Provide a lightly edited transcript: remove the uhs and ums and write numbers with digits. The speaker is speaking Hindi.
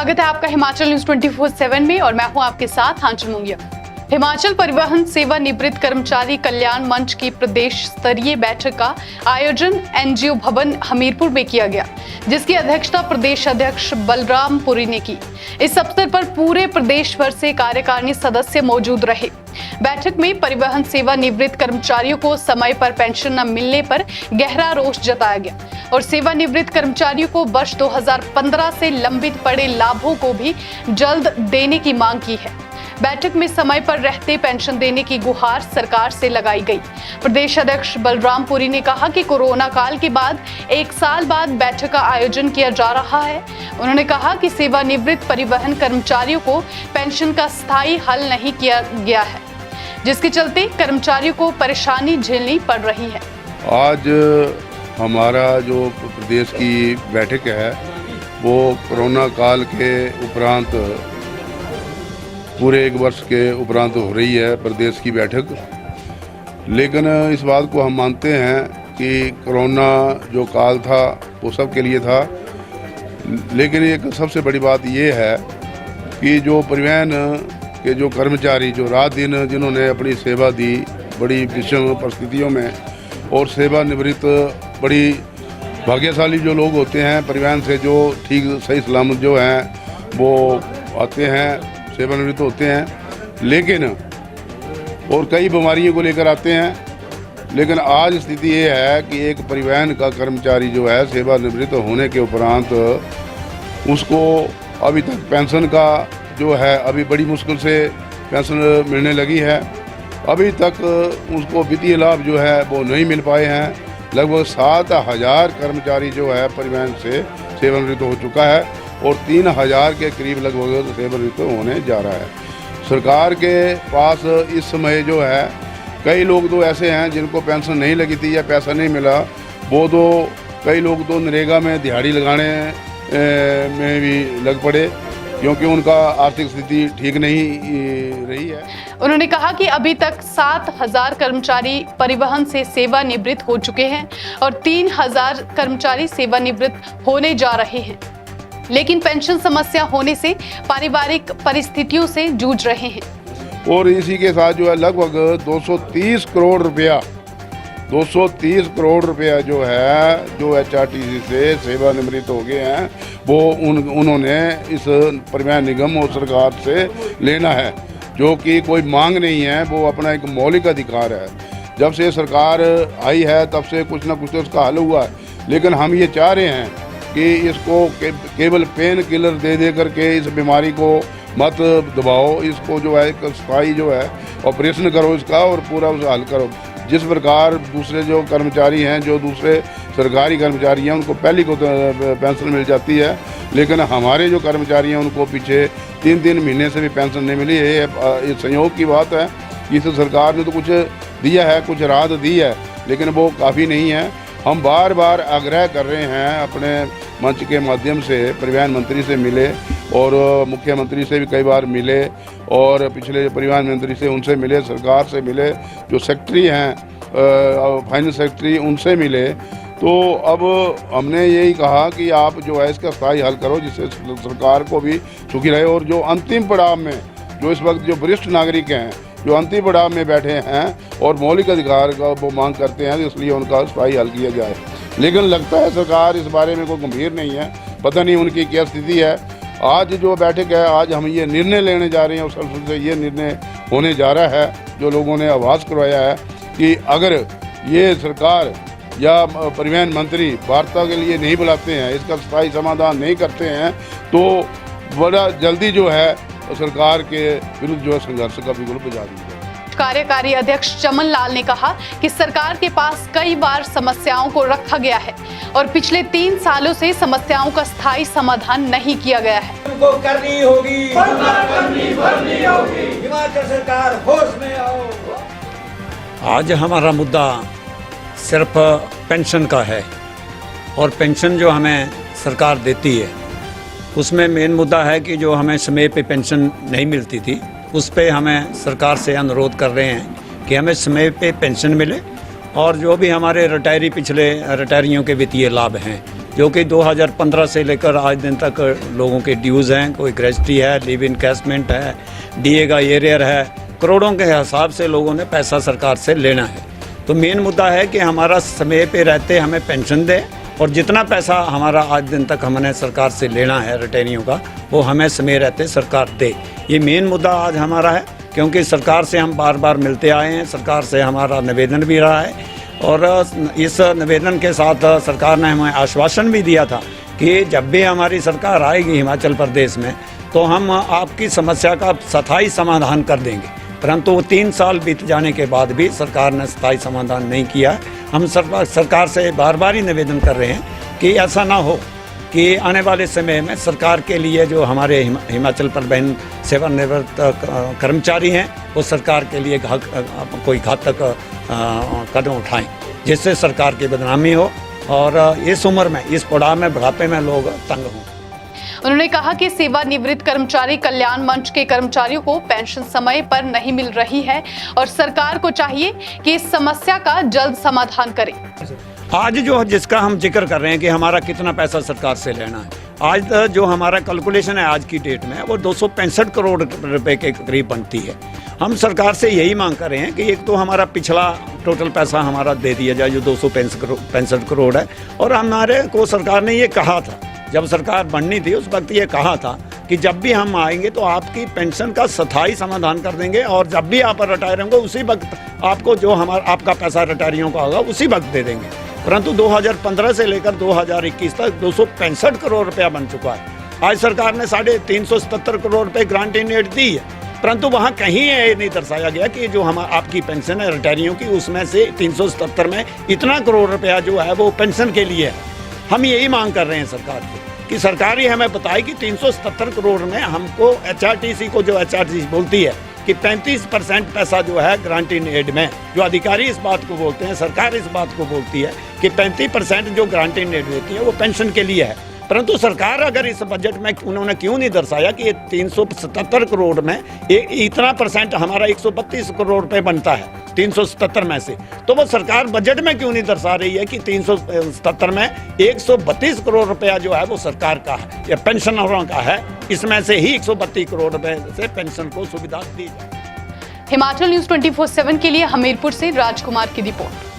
स्वागत है आपका हिमाचल न्यूज 24/7 में और मैं हूं आपके साथ आंचल मुंगिया। हिमाचल परिवहन सेवानिवृत्त कर्मचारी कल्याण मंच की प्रदेश स्तरीय बैठक का आयोजन एनजीओ भवन हमीरपुर में किया गया, जिसकी अध्यक्षता प्रदेश अध्यक्ष बलराम पुरी ने की। इस अवसर पर पूरे प्रदेश भर से कार्यकारिणी सदस्य मौजूद रहे। बैठक में परिवहन सेवानिवृत्त कर्मचारियों को समय पर पेंशन न मिलने पर गहरा रोष जताया गया और सेवानिवृत्त कर्मचारियों को वर्ष 2015 से लंबित पड़े लाभों को भी जल्द देने की मांग की है। बैठक में समय पर रहते पेंशन देने की गुहार सरकार से लगाई गई। प्रदेश अध्यक्ष बलराम पुरी ने कहा कि कोरोना काल के बाद 1 साल बाद बैठक का आयोजन किया जा रहा है। उन्होंने कहा कि सेवानिवृत्त परिवहन कर्मचारियों को पेंशन का स्थायी हल नहीं किया गया है, जिसके चलते कर्मचारियों को परेशानी झेलनी पड़ रही है। आज हमारा जो प्रदेश की बैठक है वो कोरोना काल के उपरांत पूरे 1 वर्ष के उपरांत हो रही है प्रदेश की बैठक। लेकिन इस बात को हम मानते हैं कि कोरोना जो काल था वो सब के लिए था, लेकिन एक सबसे बड़ी बात ये है कि जो परिवहन के जो कर्मचारी जो रात दिन जिन्होंने अपनी सेवा दी बड़ी विषम परिस्थितियों में, और सेवानिवृत्त बड़ी भाग्यशाली जो लोग होते हैं परिवहन से, जो ठीक सही सलामत जो हैं वो आते हैं, सेवानिवृत्त होते हैं, लेकिन और कई बीमारियों को लेकर आते हैं। लेकिन आज स्थिति ये है कि एक परिवहन का कर्मचारी जो है सेवानिवृत्त होने के उपरांत उसको अभी तक पेंशन का जो है अभी बड़ी मुश्किल से पेंशन मिलने लगी है। अभी तक उसको वित्तीय लाभ जो है वो नहीं मिल पाए हैं। लगभग 7,000 कर्मचारी जो है परिवहन से सेवानिवृत्त हो चुका है और 3,000 के करीब लगभग सेवानिवृत्त होने जा रहा है। सरकार के पास इस समय जो है कई लोग तो ऐसे हैं जिनको पेंशन नहीं लगी थी या पैसा नहीं मिला, वो तो कई लोग तो नरेगा में दिहाड़ी लगाने में भी लग पड़े क्योंकि उनका आर्थिक स्थिति ठीक नहीं रही है। उन्होंने कहा कि अभी तक 7,000 कर्मचारी परिवहन से सेवानिवृत्त हो चुके हैं और 3,000 कर्मचारी सेवानिवृत्त होने जा रहे हैं, लेकिन पेंशन समस्या होने से पारिवारिक परिस्थितियों से जूझ रहे हैं। और इसी के साथ जो है लगभग 230 करोड़ रुपया जो है जो HRTC से सेवानिवृत्त हो गए हैं वो उन्होंने इस परिवहन निगम और सरकार से लेना है, जो कि कोई मांग नहीं है, वो अपना एक मौलिक अधिकार है। जब से सरकार आई है तब से कुछ ना कुछ तो उसका हल हुआ है, लेकिन हम ये चाह रहे हैं कि इसको केवल पेन किलर दे करके इस बीमारी को मत दबाओ, इसको जो है स्थायी जो है ऑपरेशन करो इसका और पूरा उसे हल करो। जिस प्रकार दूसरे जो कर्मचारी हैं, जो दूसरे सरकारी कर्मचारी हैं, उनको पहली को पेंशन मिल जाती है, लेकिन हमारे जो कर्मचारी हैं उनको पीछे 3 महीने से भी पेंशन नहीं मिली। ये संयोग की बात है कि इस सरकार ने तो कुछ दिया है, कुछ राहत दी है, लेकिन वो काफ़ी नहीं है। हम बार बार आग्रह कर रहे हैं, अपने मंच के माध्यम से परिवहन मंत्री से मिले और मुख्यमंत्री से भी कई बार मिले और पिछले परिवहन मंत्री से उनसे मिले, सरकार से मिले, जो सेक्रेटरी हैं फाइनेंस सेक्रेटरी उनसे मिले। तो अब हमने यही कहा कि आप जो है इसका स्थायी हल करो जिससे सरकार को भी सुखी रहे, और जो अंतिम पड़ाव में जो इस वक्त जो वरिष्ठ नागरिक हैं जो अंतिम पड़ाव में बैठे हैं और मौलिक अधिकार का वो मांग करते हैं, इसलिए उनका स्थायी हल किया जाए। लेकिन लगता है सरकार इस बारे में कोई गंभीर नहीं है, पता नहीं उनकी क्या स्थिति है। आज जो बैठक है, आज हम ये निर्णय लेने जा रहे हैं और सबसे ये निर्णय होने जा रहा है जो लोगों ने आवाज़ करवाया है कि अगर ये सरकार या परिवहन मंत्री वार्ता के लिए नहीं बुलाते हैं, इसका स्थायी समाधान नहीं करते हैं, तो बड़ा जल्दी जो है सरकार के विरुद्ध जो है संघर्ष का बिल्कुल बुझा दीजिए। कार्यकारी अध्यक्ष चमन लाल ने कहा कि सरकार के पास कई बार समस्याओं को रखा गया है और पिछले 3 सालों से समस्याओं का स्थायी समाधान नहीं किया गया है। उनको करनी होगी, भरनी होगी। हिमाचल सरकार होश में आओ। आज हमारा मुद्दा सिर्फ पेंशन का है और पेंशन जो हमें सरकार देती है उसमें मेन मुद्दा है कि जो हमें समय पे पेंशन नहीं मिलती थी उस पे हमें सरकार से अनुरोध कर रहे हैं कि हमें समय पे पेंशन मिले और जो भी हमारे पिछले रिटायरियों के वित्तीय लाभ हैं जो कि 2015 से लेकर आज दिन तक लोगों के ड्यूज़ हैं, कोई ग्रेजुटी है, लिव इन कैशमेंट है, डीए का एरियर है, करोड़ों के हिसाब से लोगों ने पैसा सरकार से लेना है। तो मेन मुद्दा है कि हमारा समय पे रहते हमें पेंशन दे, और जितना पैसा हमारा आज दिन तक हमने सरकार से लेना है रिटायरियों का, वो हमें समय रहते सरकार दे। ये मेन मुद्दा आज हमारा है, क्योंकि सरकार से हम बार बार मिलते आए हैं, सरकार से हमारा निवेदन भी रहा है, और इस निवेदन के साथ सरकार ने हमें आश्वासन भी दिया था कि जब भी हमारी सरकार आएगी हिमाचल प्रदेश में तो हम आपकी समस्या का स्थायी समाधान कर देंगे। परंतु 3 साल बीत जाने के बाद भी सरकार ने स्थायी समाधान नहीं किया। हम सरकार से बार बार ही निवेदन कर रहे हैं कि ऐसा ना हो कि आने वाले समय में सरकार के लिए जो हमारे हिमाचल परिवहन सेवानिवृत्त कर्मचारी हैं वो सरकार के लिए कोई घातक कदम उठाएं, जिससे सरकार की बदनामी हो और इस उम्र में, इस पड़ाव में, बुढ़ापे में लोग तंग हों। उन्होंने कहा कि सेवानिवृत्त कर्मचारी कल्याण मंच के कर्मचारियों को पेंशन समय पर नहीं मिल रही है और सरकार को चाहिए कि इस समस्या का जल्द समाधान करे। आज जो जिसका हम जिक्र कर रहे हैं कि हमारा कितना पैसा सरकार से लेना है, आज जो हमारा कैलकुलेशन है आज की डेट में वो 265 करोड़ रुपए के करीब बनती है। हम सरकार से यही मांग कर रहे हैं कि एक तो हमारा पिछला टोटल पैसा हमारा दे दिया जाए जो 265 करोड़ है, और हमारे को सरकार ने ये कहा था जब सरकार बननी थी उस वक्त ये कहा था कि जब भी हम आएंगे तो आपकी पेंशन का स्थायी समाधान कर देंगे, और जब भी आप रिटायर होंगे उसी वक्त आपको जो आपका पैसा रिटायरियों का होगा उसी वक्त दे देंगे। परंतु 2015 से लेकर 2021 तक 265 करोड़ रुपया बन चुका है। आज सरकार ने 377 करोड़ रुपए ग्रांट इन एड दी है, परंतु वहाँ कहीं ये नहीं दर्शाया गया कि जो हम आपकी पेंशन है रिटायरियों की उसमें से 377 में इतना करोड़ रुपया जो है वो पेंशन के लिए है। हम यही मांग कर रहे हैं सरकार से कि सरकार ही हमें बताए कि 377 करोड़ में हमको HRTC को, जो HRTC बोलती है कि 35% पैसा जो है ग्रांट इन एड में, जो अधिकारी इस बात को बोलते हैं, सरकार इस बात को बोलती है कि 35% जो ग्रांट इन एड देती है वो पेंशन के लिए है। परंतु सरकार अगर इस बजट में उन्होंने क्यों नहीं दर्शाया कि ये 377 करोड़ में इतना परसेंट हमारा 132 करोड़ रुपए बनता है 377 में से, तो वो सरकार बजट में क्यों नहीं दर्शा रही है कि 377 में 132 करोड़ रुपया जो है वो सरकार का है या पेंशनरों का है, इसमें से ही 132 करोड़ रुपए से पेंशन को सुविधा दी जाए। हिमाचल न्यूज़ 24/7 के लिए हमीरपुर से राजकुमार की रिपोर्ट।